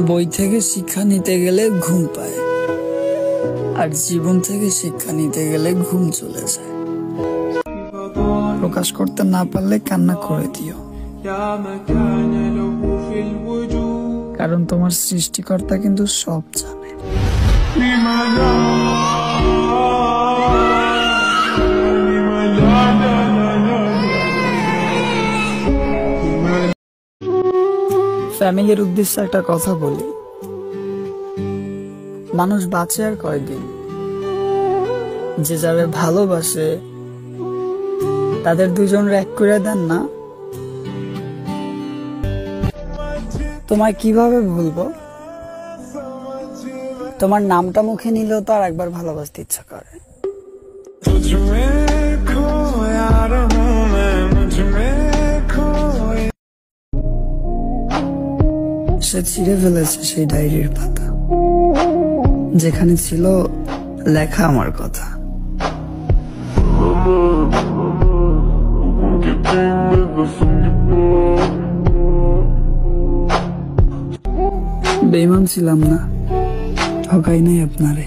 বই থেকে শিক্ষা নিতে গেলে ঘুম পায়, আর জীবন থেকে শিক্ষা নিতে গেলে ঘুম চলে যায়। প্রকাশ করতে না পারলে কান্না করে দিও, কারণ তোমার সৃষ্টিকর্তা কিন্তু সব জানে। ফ্যামিলির উদ্দেশ্যে একটা কথা বলি, মানুষ বাঁচে আর কয়দিন। যে যাবে ভালোবাসে তাদের দুজনের এক করে দেন না। তোমায় কিভাবে ভুলবো? তোমার নামটা মুখে নিলেও তো আর একবার ভালোবাসতে ইচ্ছা করে। সে ছিঁড়ে ফেলেছে সেই ডায়েরির পাতা, যেখানে ছিল লেখা আমার কথা। বেঈমান ছিলাম না, ঠকাই নাই আপনারে,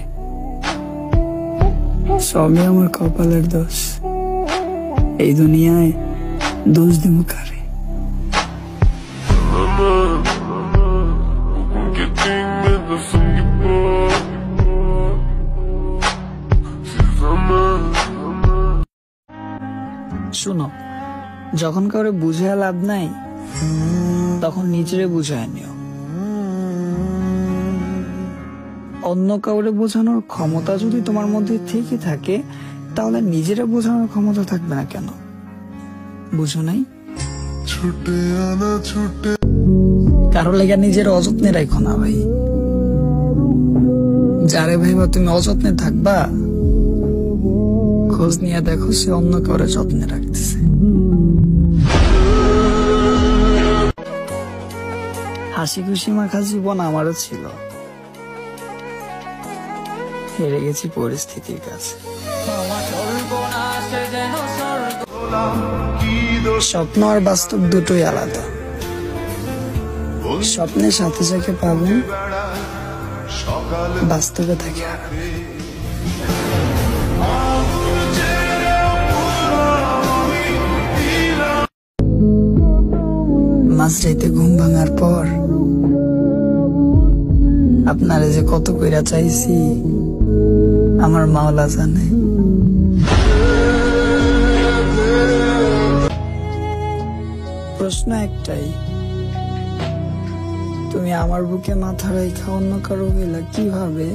সবই আমার কপালের দোষ। এই দুনিয়ায় দোষ দিব কারে? শুনো, যখন কাউরে বুঝায় লাভ নাই, তখন নিজেরে বুঝায় নিও। অন্য কাউরে বোঝানোর ক্ষমতা যদি তোমার মধ্যে থেকে থাকে, তাহলে নিজেরা বোঝানোর ক্ষমতা থাকবে না কেন? বুঝো নাই? কারো লেগে নিজের অযত্নে রাখো না ভাই। যারে ভাইবা তুমি অযত্নে থাকবা, খোঁজ নিয়ে দেখো সে অন্য কাউরে যত্নে রাখতেছে। হাসি খুশি মাখা জীবন আমারও ছিল, হেরে গেছি পরিস্থিতির কাছে। স্বপ্ন আর বাস্তব দুটোই আলাদা। স্বপ্নের সাথে যাকে পাবো, বাস্তবে থাকে হারাবে। মাঝরাইতে ঘুম ভাঙার পর আপনারে যে কত কইরা চাইছি আমার মাওলা জানে। প্রশ্ন একটাই, তুমি আমার বুকে মাথা রেখা অন্য কারো গেলা কিভাবে?